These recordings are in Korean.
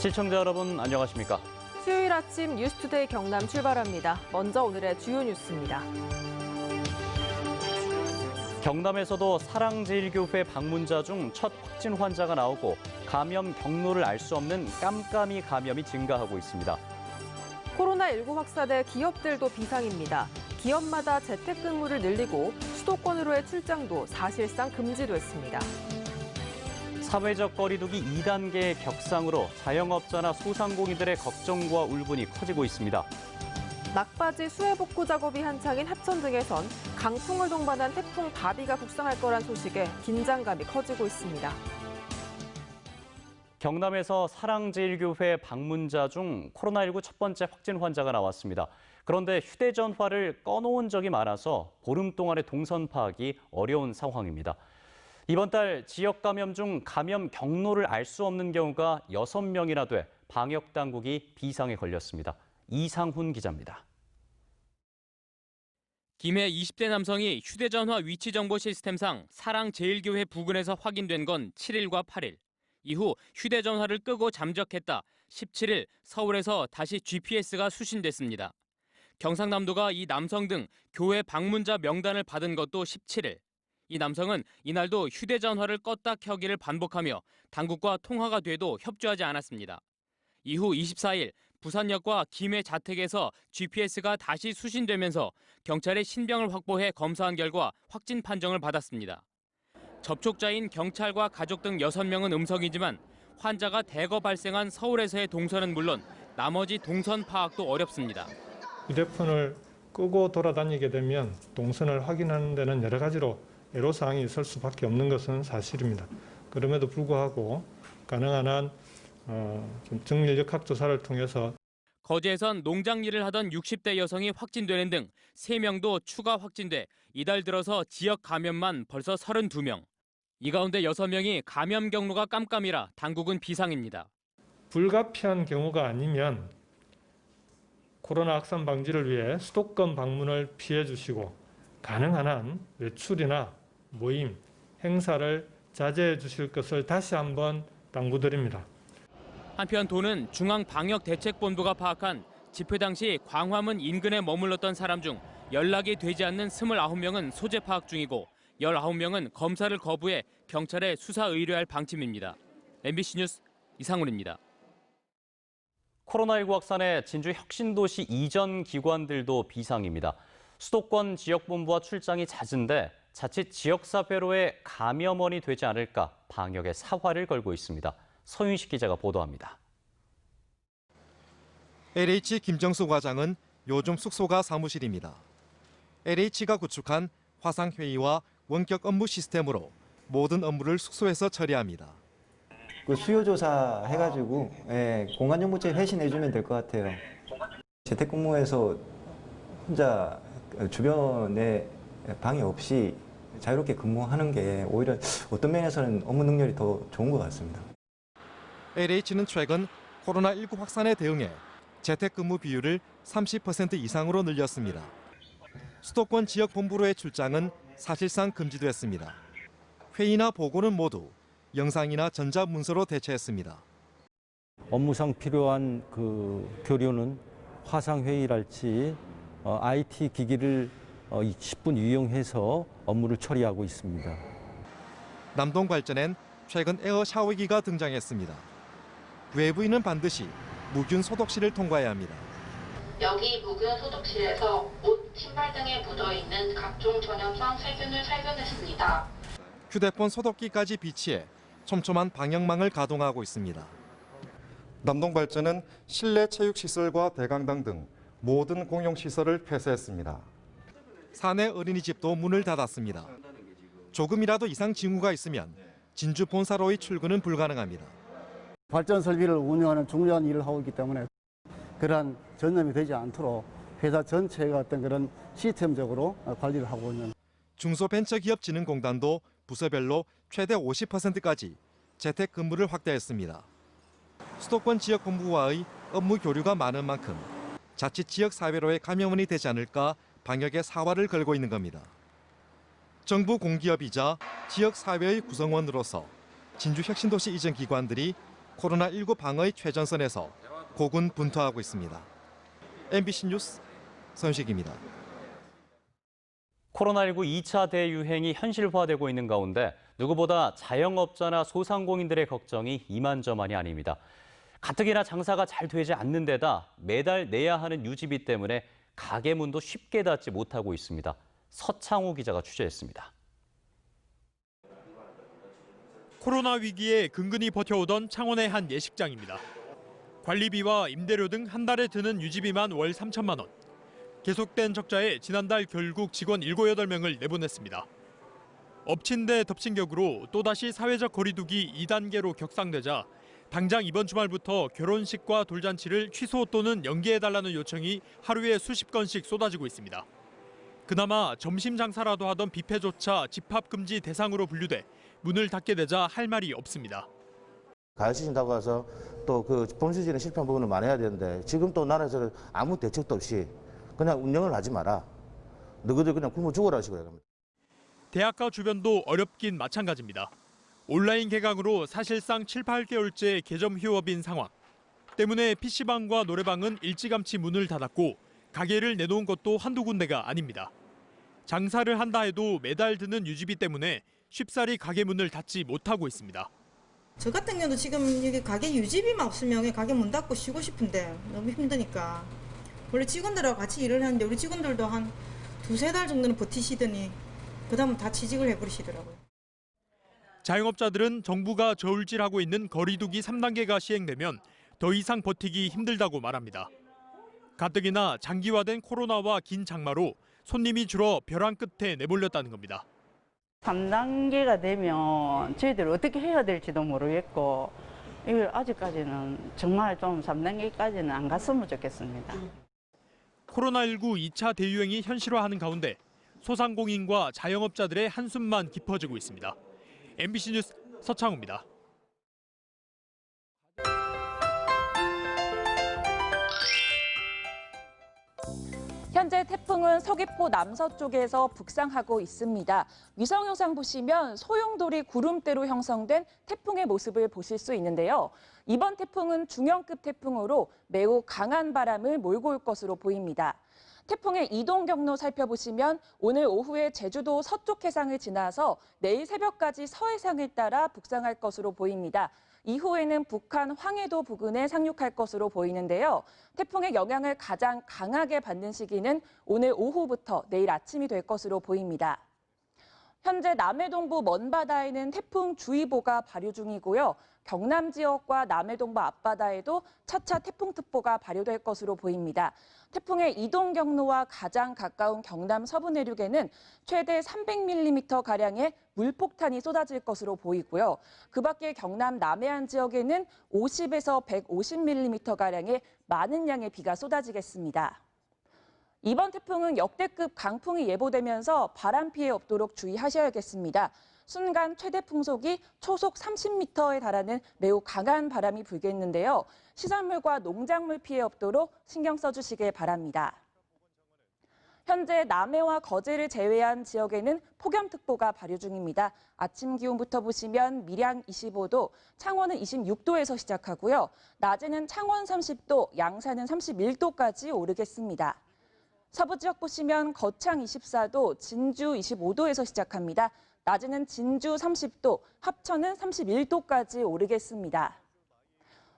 시청자 여러분 안녕하십니까? 수요일 아침 뉴스투데이 경남 출발합니다. 먼저 오늘의 주요 뉴스입니다. 경남에서도 사랑제일교회 방문자 중 첫 확진 환자가 나오고 감염 경로를 알 수 없는 깜깜이 감염이 증가하고 있습니다. 코로나19 확산에 기업들도 비상입니다. 기업마다 재택근무를 늘리고 수도권으로의 출장도 사실상 금지됐습니다. 사회적 거리두기 2단계의 격상으로 자영업자나 소상공인들의 걱정과 울분이 커지고 있습니다. 막바지 수해 복구 작업이 한창인 합천 등에선 강풍을 동반한 태풍 바비가 북상할 거란 소식에 긴장감이 커지고 있습니다. 경남에서 사랑제일교회 방문자 중 코로나19 첫 번째 확진 환자가 나왔습니다. 그런데 휴대전화를 꺼놓은 적이 많아서 보름 동안의 동선 파악이 어려운 상황입니다. 이번 달 지역 감염 중 감염 경로를 알 수 없는 경우가 6명이나 돼 방역당국이 비상에 걸렸습니다. 이상훈 기자입니다. 김해 20대 남성이 휴대전화 위치 정보 시스템상 사랑제일교회 부근에서 확인된 건 7일과 8일. 이후 휴대전화를 끄고 잠적했다. 17일 서울에서 다시 GPS가 수신됐습니다. 경상남도가 이 남성 등 교회 방문자 명단을 받은 것도 17일. 이 남성은 이날도 휴대전화를 껐다 켜기를 반복하며 당국과 통화가 돼도 협조하지 않았습니다. 이후 24일 부산역과 김해 자택에서 GPS가 다시 수신되면서 경찰에 신병을 확보해 검사한 결과 확진 판정을 받았습니다. 접촉자인 경찰과 가족 등 6명은 음성이지만 환자가 대거 발생한 서울에서의 동선은 물론 나머지 동선 파악도 어렵습니다. 휴대폰을 끄고 돌아다니게 되면 동선을 확인하는 데는 여러 가지로 애로사항이 있을 수밖에 없는 것은 사실입니다. 그럼에도 불구하고 가능한 한 정밀역학 조사를 통해서 거제에선 농장 일을 하던 60대 여성이 확진되는 등 3명도 추가 확진돼 이달 들어서 지역 감염만 벌써 32명. 이 가운데 6명이 감염 경로가 깜깜이라 당국은 비상입니다. 불가피한 경우가 아니면 코로나 확산 방지를 위해 수도권 방문을 피해 주시고 가능한 한 외출이나 모임, 행사를 자제해 주실 것을 다시 한번 당부드립니다. 한편 도는 중앙방역대책본부가 파악한 집회 당시 광화문 인근에 머물렀던 사람 중 연락이 되지 않는 29명은 소재 파악 중이고 19명은 검사를 거부해 경찰에 수사 의뢰할 방침입니다. MBC 뉴스 이상훈입니다. 코로나19 확산에 진주 혁신도시 이전 기관들도 비상입니다. 수도권 지역본부와 출장이 잦은데 자칫 지역사회로의 감염원이 되지 않을까 방역에 사활을 걸고 있습니다. 서윤식 기자가 보도합니다. LH 김정수 과장은 요즘 숙소가 사무실입니다. LH가 구축한 화상회의와 원격 업무 시스템으로 모든 업무를 숙소에서 처리합니다. 그 수요조사 해가지고 공간정보체 회신해주면 될 것 같아요. 재택근무에서 혼자 주변에 방해 없이 자유롭게 근무하는 게 오히려 어떤 면에서는 업무 능률이 더 좋은 것 같습니다. LH는 최근 코로나19 확산에 대응해 재택근무 비율을 30% 이상으로 늘렸습니다. 수도권 지역 본부로의 출장은 사실상 금지됐습니다. 회의나 보고는 모두 영상이나 전자문서로 대체했습니다. 업무상 필요한 교류는 화상회의랄지 IT 기기를 10분 이용해서 업무를 처리하고 있습니다. 남동발전엔 최근 에어 샤워기가 등장했습니다. 외부인은 반드시 무균 소독실을 통과해야 합니다. 여기 무균 소독실에서 옷, 신발 등에 묻어있는 각종 전염성 세균을 살균했습니다. 휴대폰 소독기까지 비치해 촘촘한 방역망을 가동하고 있습니다. 남동발전은 실내 체육시설과 대강당 등 모든 공용시설을 폐쇄했습니다. 사내 어린이집도 문을 닫았습니다. 조금이라도 이상 징후가 있으면 진주 본사로의 출근은 불가능합니다. 발전 설비를 운영하는 중요한 일을 하고 있기 때문에 그러한 전염이 되지 않도록 회사 전체가 어떤 그런 시스템적으로 관리를 하고 있는. 중소벤처기업진흥공단도 부서별로 최대 50%까지 재택근무를 확대했습니다. 수도권 지역본부와의 업무 교류가 많은 만큼 자칫 지역사회로의 감염원이 되지 않을까 방역에 사활을 걸고 있는 겁니다. 정부 공기업이자 지역사회의 구성원으로서 진주 혁신도시 이전 기관들이 코로나19 방어의 최전선에서 고군분투하고 있습니다. MBC 뉴스 선식입니다. 코로나19 2차 대유행이 현실화되고 있는 가운데 누구보다 자영업자나 소상공인들의 걱정이 이만저만이 아닙니다. 가뜩이나 장사가 잘 되지 않는 데다 매달 내야 하는 유지비 때문에 가게 문도 쉽게 닫지 못하고 있습니다. 서창우 기자가 취재했습니다. 코로나 위기에 근근히 버텨오던 창원의 한 예식장입니다. 관리비와 임대료 등 한 달에 드는 유지비만 월 3천만 원. 계속된 적자에 지난달 결국 직원 7, 8명을 내보냈습니다. 엎친 데 덮친 격으로 또다시 사회적 거리두기 2단계로 격상되자 당장 이번 주말부터 결혼식과 돌잔치를 취소 또는 연기해달라는 요청이 하루에 수십 건씩 쏟아지고 있습니다. 그나마 점심 장사라도 하던 뷔페조차 집합금지 대상으로 분류돼 문을 닫게 되자 할 말이 없습니다. 가을 시즌 다가와서 또 그 봄 시즌에 실패한 부분을 많이 해야 되는데 지금 또 나라에서 아무 대책도 없이 그냥 운영을 하지 마라. 너희들 그냥 굶어 죽어라 식으로 합니다. 대학가 주변도 어렵긴 마찬가지입니다. 온라인 개강으로 사실상 7, 8개월째 개점 휴업인 상황. 때문에 PC방과 노래방은 일찌감치 문을 닫았고 가게를 내놓은 것도 한두 군데가 아닙니다. 장사를 한다 해도 매달 드는 유지비 때문에 쉽사리 가게 문을 닫지 못하고 있습니다. 저 같은 경우도 지금 여기 가게 유지비만 없으면 가게 문 닫고 쉬고 싶은데 너무 힘드니까 원래 직원들하고 같이 일을 하는데 우리 직원들도 한 2-3달 정도는 버티시더니 그다음은 다 취직을 해버리시더라고요. 자영업자들은 정부가 저울질하고 있는 거리두기 3단계가 시행되면 더 이상 버티기 힘들다고 말합니다. 가뜩이나 장기화된 코로나와 긴 장마로 손님이 줄어 벼랑 끝에 내몰렸다는 겁니다. 3단계가 되면 저희들 어떻게 해야 될지도 모르겠고 이걸 아직까지는 정말 좀 3단계까지는 안 갔으면 좋겠습니다. 코로나19 2차 대유행이 현실화하는 가운데 소상공인과 자영업자들의 한숨만 깊어지고 있습니다. MBC 뉴스 서창우입니다. 현재 태풍은 서귀포 남서쪽에서 북상하고 있습니다. 위성 영상 보시면 소용돌이 구름대로 형성된 태풍의 모습을 보실 수 있는데요. 이번 태풍은 중형급 태풍으로 매우 강한 바람을 몰고 올 것으로 보입니다. 태풍의 이동 경로 살펴보시면 오늘 오후에 제주도 서쪽 해상을 지나서 내일 새벽까지 서해상을 따라 북상할 것으로 보입니다. 이후에는 북한 황해도 부근에 상륙할 것으로 보이는데요. 태풍의 영향을 가장 강하게 받는 시기는 오늘 오후부터 내일 아침이 될 것으로 보입니다. 현재 남해동부 먼바다에는 태풍주의보가 발효 중이고요. 경남 지역과 남해동부 앞바다에도 차차 태풍특보가 발효될 것으로 보입니다. 태풍의 이동 경로와 가장 가까운 경남 서부 내륙에는 최대 300mm가량의 물폭탄이 쏟아질 것으로 보이고요. 그 밖에 경남 남해안 지역에는 50에서 150mm가량의 많은 양의 비가 쏟아지겠습니다. 이번 태풍은 역대급 강풍이 예보되면서 바람 피해 없도록 주의하셔야겠습니다. 순간 최대 풍속이 초속 30m에 달하는 매우 강한 바람이 불겠는데요. 시설물과 농작물 피해 없도록 신경 써주시길 바랍니다. 현재 남해와 거제를 제외한 지역에는 폭염특보가 발효 중입니다. 아침 기온부터 보시면 밀양 25도, 창원은 26도에서 시작하고요. 낮에는 창원 30도, 양산은 31도까지 오르겠습니다. 서부 지역 보시면 거창 24도, 진주 25도에서 시작합니다. 낮에는 진주 30도, 합천은 31도까지 오르겠습니다.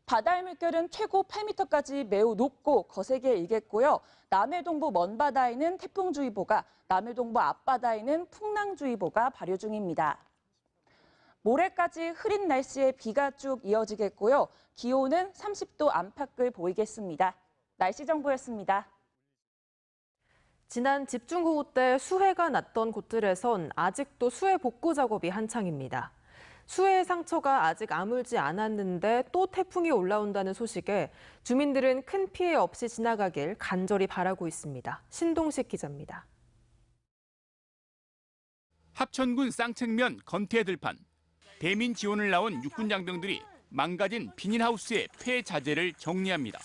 바다의 물결은 최고 8m까지 매우 높고 거세게 일겠고요. 남해동부 먼바다에는 태풍주의보가, 남해동부 앞바다에는 풍랑주의보가 발효 중입니다. 모레까지 흐린 날씨에 비가 쭉 이어지겠고요. 기온은 30도 안팎을 보이겠습니다. 날씨 정보였습니다. 지난 집중호우 때 수해가 났던 곳들에선 아직도 수해 복구 작업이 한창입니다. 수해의 상처가 아직 아물지 않았는데 또 태풍이 올라온다는 소식에 주민들은 큰 피해 없이 지나가길 간절히 바라고 있습니다. 신동식 기자입니다. 합천군 쌍책면 건태 들판. 대민 지원을 나온 육군 장병들이 망가진 비닐하우스의 폐자재를 정리합니다.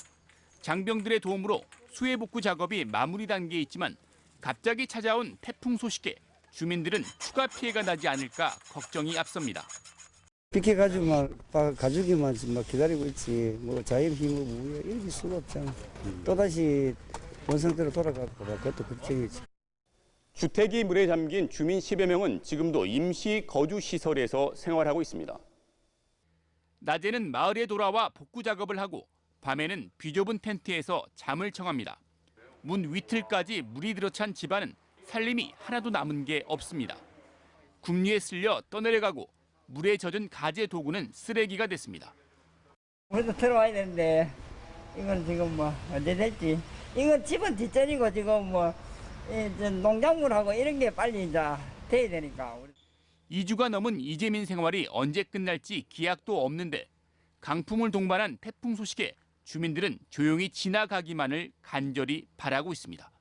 장병들의 도움으로 수해 복구 작업이 마무리 단계에 있지만 갑자기 찾아온 태풍 소식에 주민들은 추가 피해가 나지 않을까 걱정이 앞섭니다. 삐켜가지고 막 가족이만 막 기다리고 있지. 뭐 자연 힘을 뭐 이길 수가 없잖아. 또다시 원상태로 돌아갈까 봐 그것도 걱정이지. 주택이 물에 잠긴 주민 10여 명은 지금도 임시 거주 시설에서 생활하고 있습니다. 낮에는 마을에 돌아와 복구 작업을 하고 밤에는 비좁은 텐트에서 잠을 청합니다. 문 위틀까지 물이 들어찬 집안은 살림이 하나도 남은 게 없습니다. 궁리에 쓸려 떠내려가고 물에 젖은 가재 도구는 쓰레기가 됐습니다. 그래도 들어와야 되는데 이건 지금 뭐 언제 될지. 이건 집은 뒷전이고 지금 뭐 농작물하고 이런 게 빨리 이제 돼야 되니까. 2주가 넘은 이재민 생활이 언제 끝날지 기약도 없는데 강풍을 동반한 태풍 소식에 주민들은 조용히 지나가기만을 간절히 바라고 있습니다.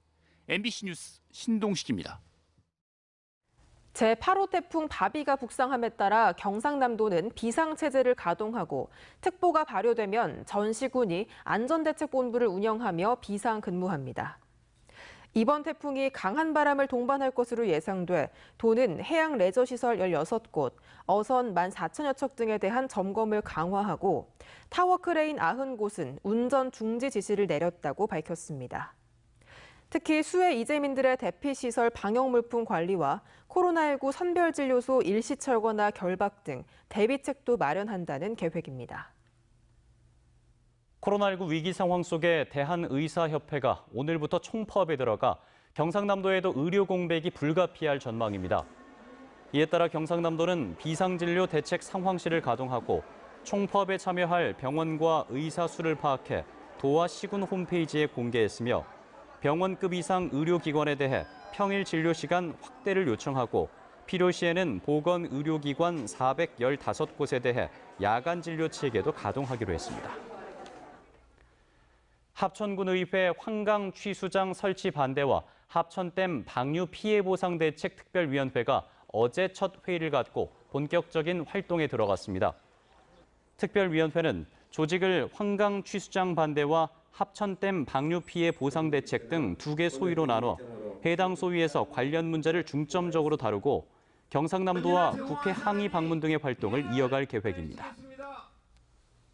MBC 뉴스 신동식입니다. 제8호 태풍 바비가 북상함에 따라 경상남도는 비상체제를 가동하고 특보가 발효되면 전 시군이 안전대책본부를 운영하며 비상근무합니다. 이번 태풍이 강한 바람을 동반할 것으로 예상돼 도는 해양 레저시설 16곳, 어선 14,000여 척 등에 대한 점검을 강화하고 타워크레인 90곳은 운전 중지 지시를 내렸다고 밝혔습니다. 특히 수해 이재민들의 대피시설 방역물품 관리와 코로나19 선별진료소 일시 철거나 결박 등 대비책도 마련한다는 계획입니다. 코로나19 위기 상황 속에 대한의사협회가 오늘부터 총파업에 들어가 경상남도에도 의료 공백이 불가피할 전망입니다. 이에 따라 경상남도는 비상진료 대책 상황실을 가동하고 총파업에 참여할 병원과 의사 수를 파악해 도와 시군 홈페이지에 공개했으며 병원급 이상 의료기관에 대해 평일 진료 시간 확대를 요청하고 필요 시에는 보건의료기관 415곳에 대해 야간 진료 체계도 가동하기로 했습니다. 합천군의회 환강 취수장 설치 반대와 합천댐 방류 피해 보상 대책 특별위원회가 어제 첫 회의를 갖고 본격적인 활동에 들어갔습니다. 특별위원회는 조직을 환강 취수장 반대와 합천댐 방류 피해 보상 대책 등 2개 소위로 나눠 해당 소위에서 관련 문제를 중점적으로 다루고 경상남도와 국회 항의 방문 등의 활동을 이어갈 계획입니다.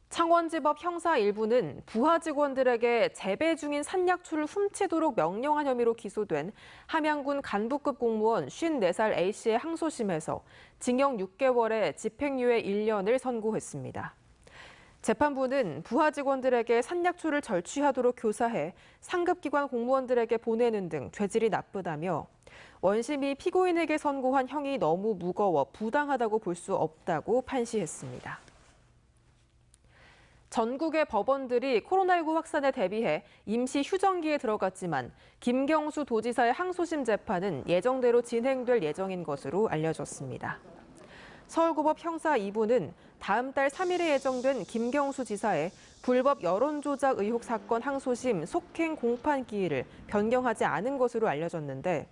창원지법 형사 1부는 부하 직원들에게 재배 중인 산약초를 훔치도록 명령한 혐의로 기소된 함양군 간부급 공무원 54살 A씨의 항소심에서 징역 6개월에 집행유예 1년을 선고했습니다. 재판부는 부하 직원들에게 산약초를 절취하도록 교사해 상급기관 공무원들에게 보내는 등 죄질이 나쁘다며 원심이 피고인에게 선고한 형이 너무 무거워 부당하다고 볼 수 없다고 판시했습니다. 전국의 법원들이 코로나19 확산에 대비해 임시 휴정기에 들어갔지만 김경수 도지사의 항소심 재판은 예정대로 진행될 예정인 것으로 알려졌습니다. 서울고법 형사 2부는 다음 달 3일에 예정된 김경수 지사의 불법 여론조작 의혹 사건 항소심 속행 공판 기일을 변경하지 않은 것으로 알려졌는데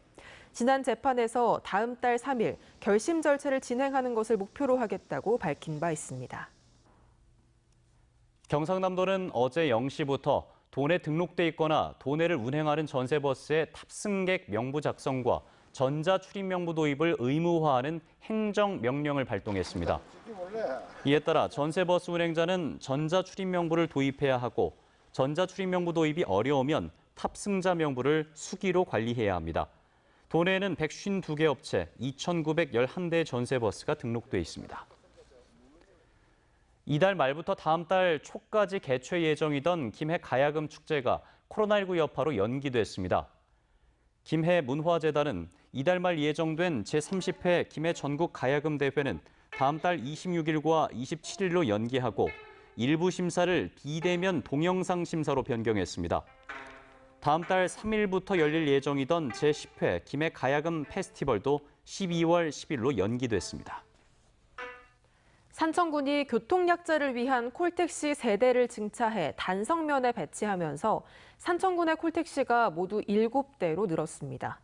지난 재판에서 다음 달 3일 결심 절차를 진행하는 것을 목표로 하겠다고 밝힌 바 있습니다. 경상남도는 어제 0시부터 도내 등록돼 있거나 도내를 운행하는 전세버스의 탑승객 명부 작성과 전자 출입 명부 도입을 의무화하는 행정명령을 발동했습니다. 이에 따라 전세버스 운행자는 전자 출입 명부를 도입해야 하고 전자 출입 명부 도입이 어려우면 탑승자 명부를 수기로 관리해야 합니다. 도내에는 152개 업체 2,911대의 전세버스가 등록돼 있습니다. 이달 말부터 다음 달 초까지 개최 예정이던 김해 가야금 축제가 코로나19 여파로 연기됐습니다. 김해 문화재단은 이달 말 예정된 제30회 김해 전국 가야금 대회는 다음 달 26일과 27일로 연기하고 일부 심사를 비대면 동영상 심사로 변경했습니다. 다음 달 3일부터 열릴 예정이던 제10회 김해 가야금 페스티벌도 12월 10일로 연기됐습니다. 산청군이 교통약자를 위한 콜택시 3대를 증차해 단성면에 배치하면서 산청군의 콜택시가 모두 7대로 늘었습니다.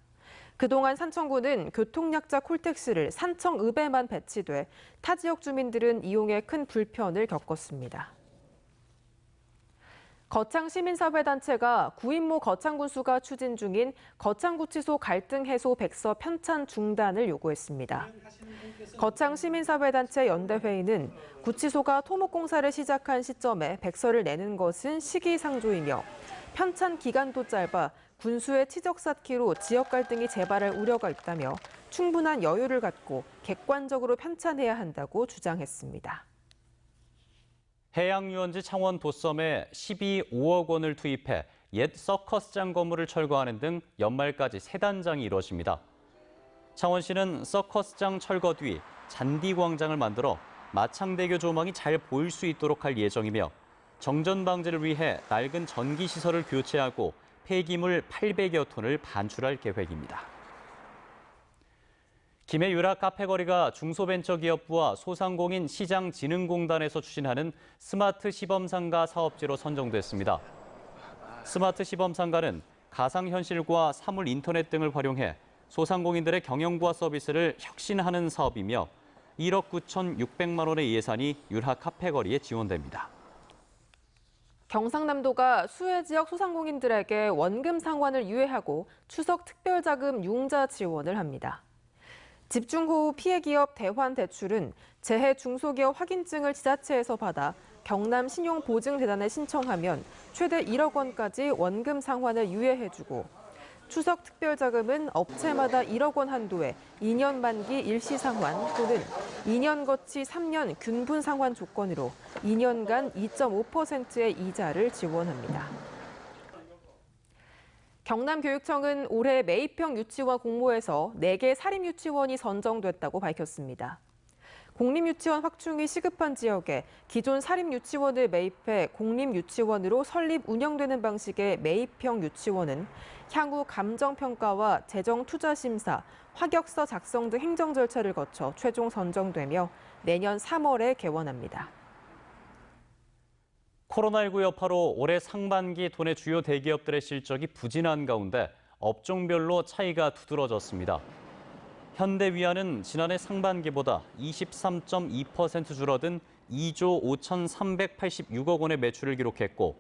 그동안 산청군은 교통약자 콜택시를 산청읍에만 배치돼 타 지역 주민들은 이용에 큰 불편을 겪었습니다. 거창 시민사회단체가 구인모 거창군수가 추진 중인 거창구치소 갈등 해소 백서 편찬 중단을 요구했습니다. 거창 시민사회단체 연대회의는 구치소가 토목공사를 시작한 시점에 백서를 내는 것은 시기상조이며 편찬 기간도 짧아 군수의 치적 쌓기로 지역 갈등이 재발할 우려가 있다며 충분한 여유를 갖고 객관적으로 편찬해야 한다고 주장했습니다. 해양유원지 창원 도섬에 12.5억 원을 투입해 옛 서커스장 건물을 철거하는 등 연말까지 세 단장이 이뤄집니다. 창원시는 서커스장 철거 뒤 잔디광장을 만들어 마창대교 조망이 잘 보일 수 있도록 할 예정이며 정전 방지를 위해 낡은 전기시설을 교체하고 폐기물 800여 톤을 반출할 계획입니다. 김해 유라 카페거리가 중소벤처기업부와 소상공인 시장진흥공단에서 추진하는 스마트 시범상가 사업지로 선정됐습니다. 스마트 시범상가는 가상현실과 사물 인터넷 등을 활용해 소상공인들의 경영과 서비스를 혁신하는 사업이며 1억 9,600만 원의 예산이 유라 카페거리에 지원됩니다. 경상남도가 수해 지역 소상공인들에게 원금 상환을 유예하고 추석 특별자금 융자 지원을 합니다. 집중호우 피해 기업 대환대출은 재해 중소기업 확인증을 지자체에서 받아 경남신용보증재단에 신청하면 최대 1억 원까지 원금 상환을 유예해주고 추석 특별자금은 업체마다 1억 원 한도에 2년 만기 일시 상환 또는 2년 거치 3년 균분 상환 조건으로 2년간 2.5%의 이자를 지원합니다. 경남교육청은 올해 매입형 유치원 공모에서 4개 사립유치원이 선정됐다고 밝혔습니다. 공립유치원 확충이 시급한 지역에 기존 사립유치원을 매입해 공립유치원으로 설립 운영되는 방식의 매입형 유치원은 향후 감정평가와 재정투자심사, 화격서 작성 등 행정 절차를 거쳐 최종 선정되며 내년 3월에 개원합니다. 코로나19 여파로 올해 상반기 도내 주요 대기업들의 실적이 부진한 가운데 업종별로 차이가 두드러졌습니다. 현대위아는 지난해 상반기보다 23.2% 줄어든 2조 5,386억 원의 매출을 기록했고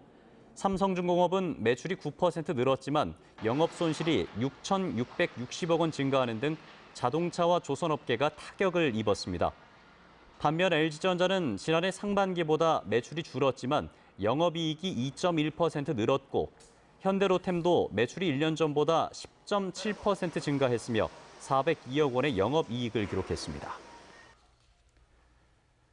삼성중공업은 매출이 9% 늘었지만 영업 손실이 6,660억 원 증가하는 등 자동차와 조선업계가 타격을 입었습니다. 반면 LG전자는 지난해 상반기보다 매출이 줄었지만 영업이익이 2.1% 늘었고 현대로템도 매출이 1년 전보다 10.7% 증가했으며 402억 원의 영업이익을 기록했습니다.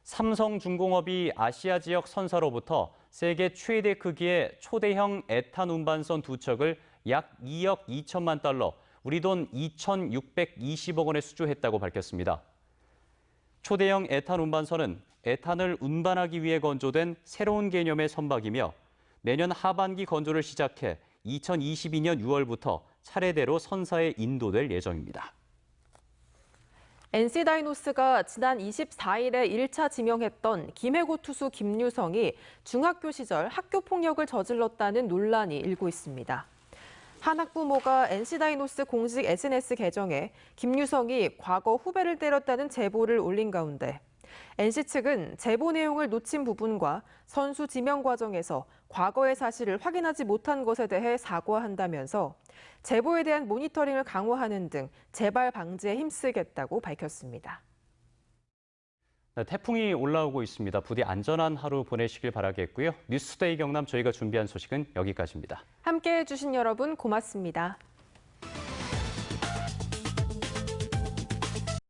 삼성중공업이 아시아 지역 선사로부터 세계 최대 크기의 초대형 에탄 운반선 2척을 약 2억 2천만 달러, 우리 돈 2,620억 원에 수주했다고 밝혔습니다. 초대형 에탄 운반선은 에탄을 운반하기 위해 건조된 새로운 개념의 선박이며 내년 하반기 건조를 시작해 2022년 6월부터 차례대로 선사에 인도될 예정입니다. NC다이노스가 지난 24일에 1차 지명했던 김해고 투수 김유성이 중학교 시절 학교폭력을 저질렀다는 논란이 일고 있습니다. 한 학부모가 NC다이노스 공식 SNS 계정에 김유성이 과거 후배를 때렸다는 제보를 올린 가운데 NC 측은 제보 내용을 놓친 부분과 선수 지명 과정에서 과거의 사실을 확인하지 못한 것에 대해 사과한다면서 제보에 대한 모니터링을 강화하는 등 재발 방지에 힘쓰겠다고 밝혔습니다. 네, 태풍이 올라오고 있습니다. 부디 안전한 하루 보내시길 바라겠고요. 뉴스데이 경남 저희가 준비한 소식은 여기까지입니다. 함께해 주신 여러분 고맙습니다.